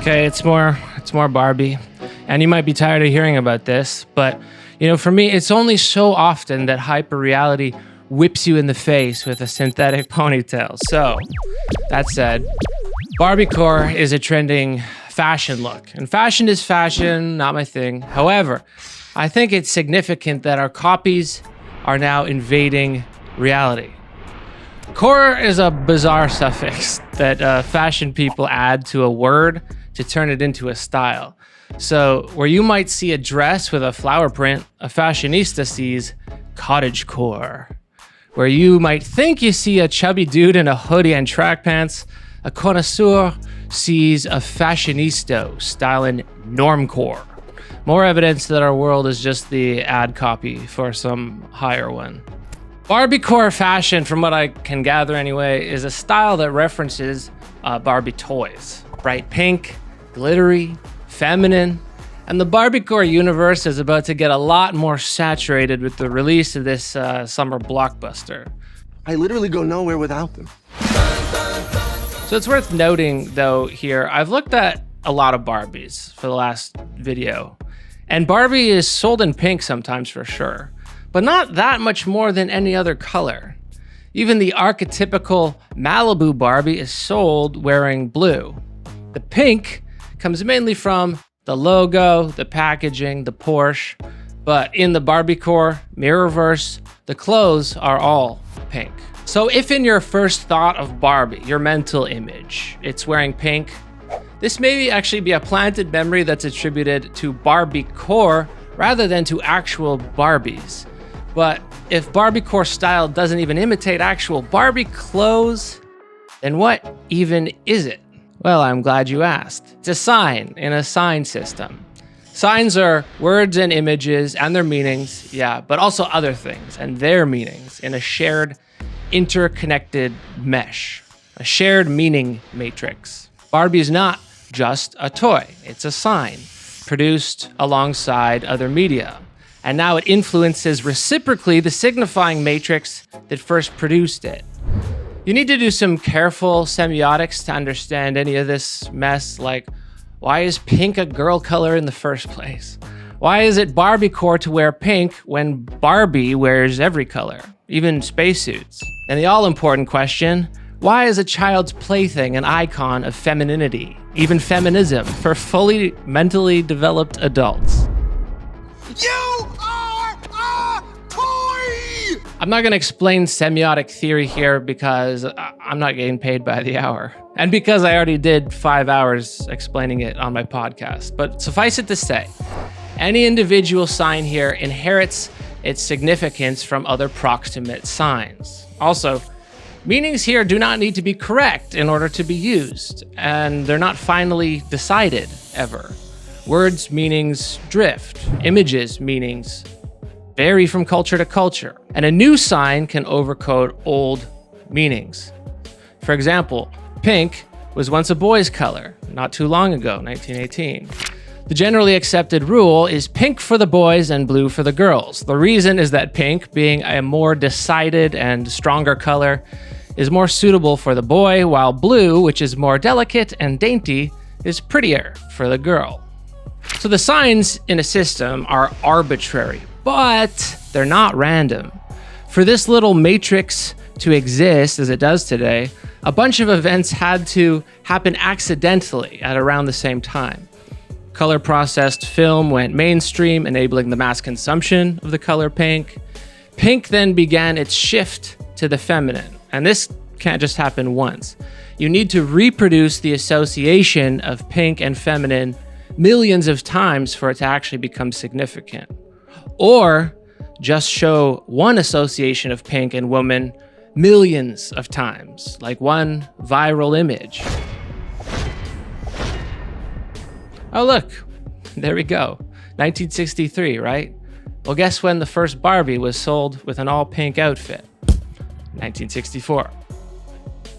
Okay, it's more Barbie. And you might be tired of hearing about this, but for me, it's only so often that hyperreality whips you in the face with a synthetic ponytail. So, that said, Barbiecore is a trending fashion look. And fashion is fashion, not my thing. However, I think it's significant that our copies are now invading reality. Core is a bizarre suffix that fashion people add to a word to turn it into a style. So where you might see a dress with a flower print, a fashionista sees cottagecore. Where you might think you see a chubby dude in a hoodie and track pants, a connoisseur sees a fashionista styling normcore. More evidence that our world is just the ad copy for some higher one. Barbiecore fashion, from what I can gather anyway, is a style that references Barbie toys. Bright pink, glittery, feminine, and the Barbiecore universe is about to get a lot more saturated with the release of this summer blockbuster. I literally go nowhere without them. So it's worth noting, though, here, I've looked at a lot of Barbies for the last video, and Barbie is sold in pink sometimes for sure, but not that much more than any other color. Even the archetypical Malibu Barbie is sold wearing blue. The pink comes mainly from the logo, the packaging, the Porsche, but in the Barbiecore Mirrorverse, the clothes are all pink. So if in your first thought of Barbie, your mental image, it's wearing pink, this may actually be a planted memory that's attributed to Barbiecore rather than to actual Barbies. But if Barbiecore style doesn't even imitate actual Barbie clothes, then what even is it? Well, I'm glad you asked. It's a sign in a sign system. Signs are words and images and their meanings, yeah, but also other things and their meanings in a shared, interconnected mesh, a shared meaning matrix. Barbie is not just a toy, it's a sign produced alongside other media. And now it influences reciprocally the signifying matrix that first produced it. You need to do some careful semiotics to understand any of this mess, like why is pink a girl color in the first place? Why is it Barbiecore to wear pink when Barbie wears every color, even spacesuits? And the all-important question, why is a child's plaything an icon of femininity, even feminism, for fully mentally developed adults? You are a toy! I'm not going to explain semiotic theory here because I'm not getting paid by the hour. And because I already did 5 hours explaining it on my podcast. But suffice it to say, any individual sign here inherits its significance from other proximate signs. Also, meanings here do not need to be correct in order to be used, and they're not finally decided ever. Words' meanings drift. Images' meanings vary from culture to culture. And a new sign can overcode old meanings. For example, pink was once a boy's color, not too long ago, 1918. The generally accepted rule is pink for the boys and blue for the girls. The reason is that pink, being a more decided and stronger color, is more suitable for the boy, while blue, which is more delicate and dainty, is prettier for the girl. So the signs in a system are arbitrary, but they're not random. For this little matrix to exist as it does today, a bunch of events had to happen accidentally at around the same time. Color processed film went mainstream, enabling the mass consumption of the color pink. Pink then began its shift to the feminine, and this can't just happen once. You need to reproduce the association of pink and feminine millions of times for it to actually become significant. Or just show one association of pink and woman millions of times, like one viral image. Oh look, there we go. 1963, right? Well, guess when the first Barbie was sold with an all-pink outfit? 1964.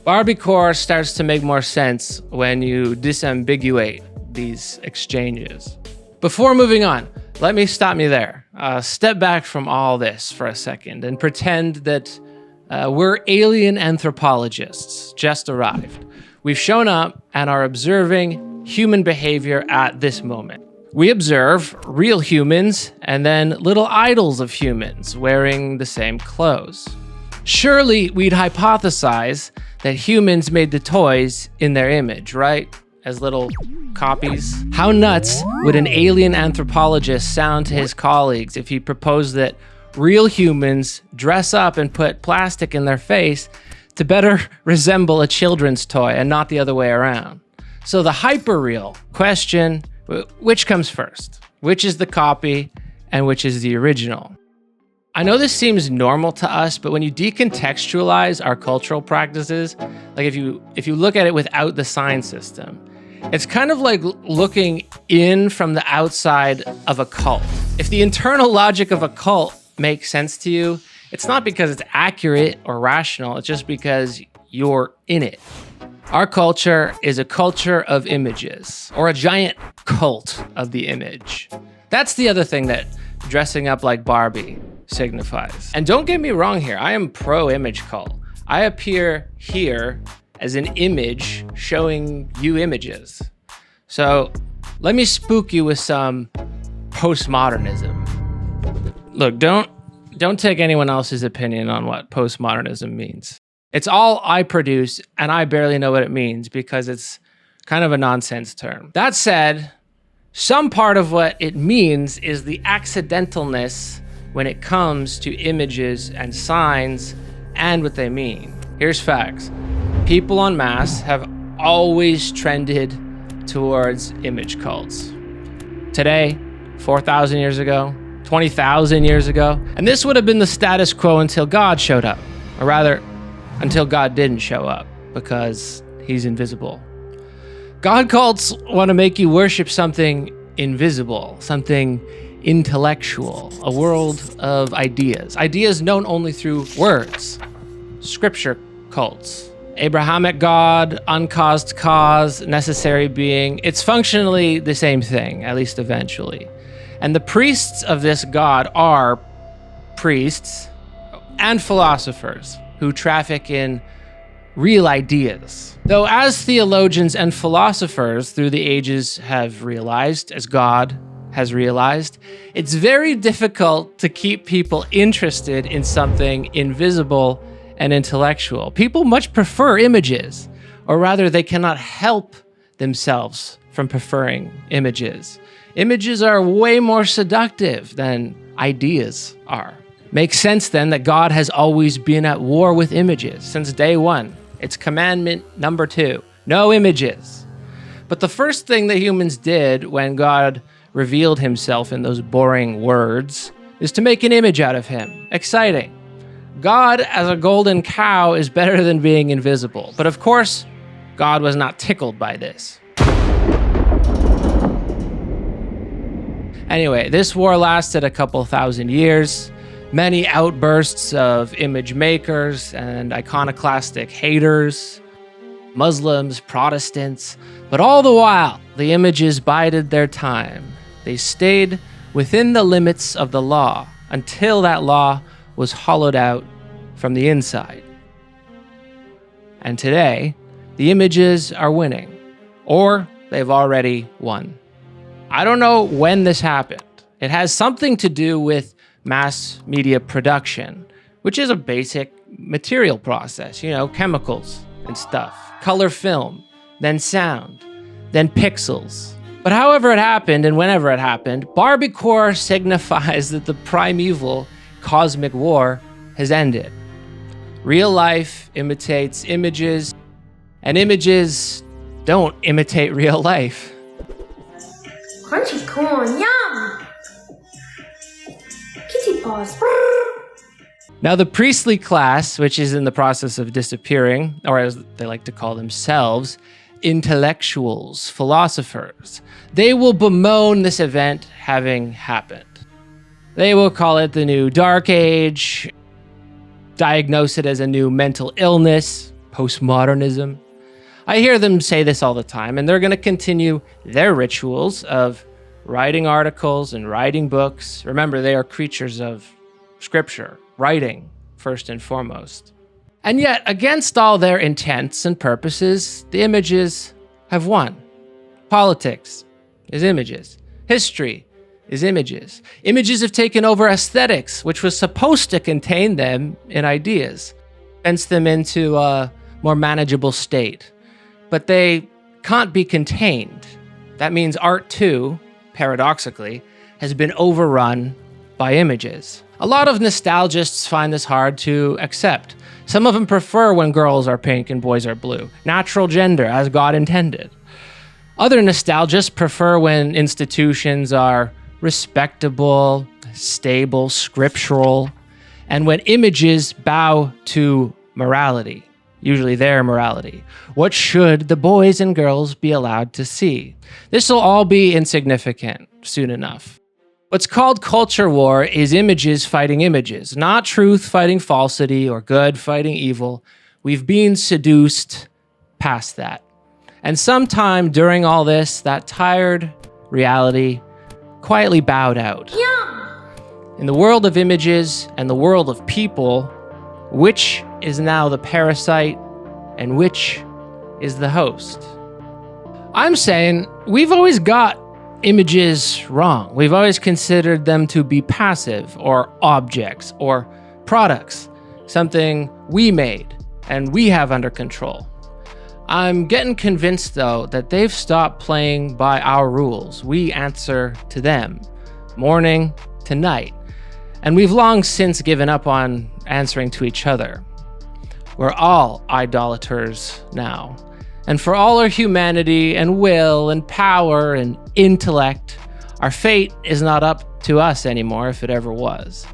Barbiecore starts to make more sense when you disambiguate these exchanges. Before moving on, let me stop me there. Step back from all this for a second and pretend that we're alien anthropologists just arrived. We've shown up and are observing human behavior at this moment. We observe real humans and then little idols of humans wearing the same clothes. Surely we'd hypothesize that humans made the toys in their image, right? As little copies. How nuts would an alien anthropologist sound to his colleagues if he proposed that real humans dress up and put plastic in their face to better resemble a children's toy and not the other way around? So the hyperreal question, which comes first? Which is the copy and which is the original? I know this seems normal to us, but when you decontextualize our cultural practices, like if you look at it without the sign system, it's kind of like looking in from the outside of a cult. If the internal logic of a cult makes sense to you, it's not because it's accurate or rational, it's just because you're in it. Our culture is a culture of images, or a giant cult of the image. That's the other thing that dressing up like Barbie signifies. And don't get me wrong here, I am pro-image cult. I appear here as an image showing you images. So let me spook you with some postmodernism. Look, don't take anyone else's opinion on what postmodernism means. It's all I produce, and I barely know what it means because it's kind of a nonsense term. That said, some part of what it means is the accidentalness when it comes to images and signs and what they mean. Here's facts. People en masse have always trended towards image cults. Today, 4,000 years ago, 20,000 years ago, and this would have been the status quo until God showed up, or rather, until God didn't show up, because he's invisible. God cults want to make you worship something invisible, something intellectual, a world of ideas. Ideas known only through words. Scripture cults. Abrahamic God, uncaused cause, necessary being. It's functionally the same thing, at least eventually. And the priests of this God are priests and philosophers who traffic in real ideas. Though as theologians and philosophers through the ages have realized, as God has realized, it's very difficult to keep people interested in something invisible and intellectual. People much prefer images, or rather they cannot help themselves from preferring images. Images are way more seductive than ideas are. Makes sense then that God has always been at war with images since day one. It's commandment number 2, no images. But the first thing that humans did when God revealed himself in those boring words is to make an image out of him. Exciting. God as a golden cow is better than being invisible. But of course, God was not tickled by this. Anyway, this war lasted a couple thousand years. Many outbursts of image makers and iconoclastic haters, Muslims, Protestants, but all the while, the images bided their time. They stayed within the limits of the law until that law was hollowed out from the inside. And today, the images are winning, or they've already won. I don't know when this happened. It has something to do with mass media production, which is a basic material process, chemicals and stuff. Color film, then sound, then pixels. But however it happened and whenever it happened, Barbiecore signifies that the primeval cosmic war has ended. Real life imitates images, and images don't imitate real life. Crunchy corn, yum! Kitty paws. Now, the priestly class, which is in the process of disappearing, or as they like to call themselves, intellectuals, philosophers, they will bemoan this event having happened. They will call it the new dark age, diagnose it as a new mental illness, postmodernism. I hear them say this all the time, and they're going to continue their rituals of writing articles and writing books. Remember, they are creatures of scripture, writing first and foremost. And yet, against all their intents and purposes, the images have won. Politics is images. History is images. Images have taken over aesthetics, which was supposed to contain them in ideas, fence them into a more manageable state. But they can't be contained. That means art too, paradoxically, has been overrun by images. A lot of nostalgists find this hard to accept. Some of them prefer when girls are pink and boys are blue, natural gender as God intended. Other nostalgists prefer when institutions are respectable, stable, scriptural, and when images bow to morality, usually their morality. What should the boys and girls be allowed to see? This will all be insignificant soon enough. What's called culture war is images fighting images, not truth fighting falsity or good fighting evil. We've been seduced past that. And sometime during all this, that tired reality quietly bowed out. Yum! In the world of images and the world of people, which is now the parasite and which is the host? I'm saying we've always got images wrong. We've always considered them to be passive or objects or products, something we made and we have under control. I'm getting convinced, though, that they've stopped playing by our rules. We answer to them, morning to night. And we've long since given up on answering to each other. We're all idolaters now. And for all our humanity and will and power and intellect, our fate is not up to us anymore if it ever was.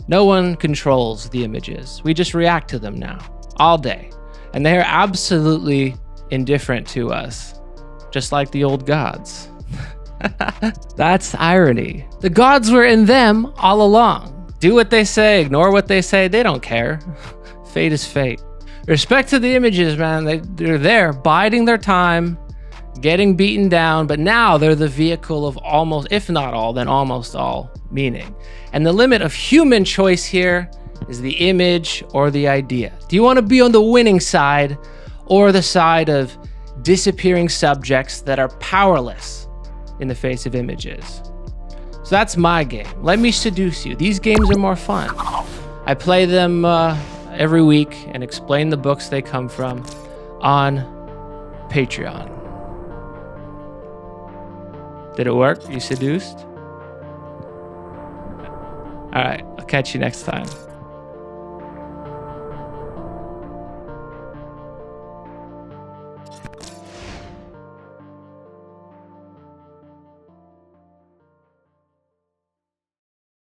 No one controls the images. We just react to them now, all day. And they are absolutely indifferent to us, just like the old gods. That's irony. The gods were in them all along. Do what they say, ignore what they say, they don't care. Fate is fate. Respect to the images, man. They're there, biding their time, getting beaten down, but now they're the vehicle of almost, if not all, then almost all meaning. And the limit of human choice here is the image or the idea. Do you want to be on the winning side or the side of disappearing subjects that are powerless in the face of images? So that's my game. Let me seduce you. These games are more fun. I play them every week and explain the books they come from on Patreon. Did it work? You seduced? All right, I'll catch you next time.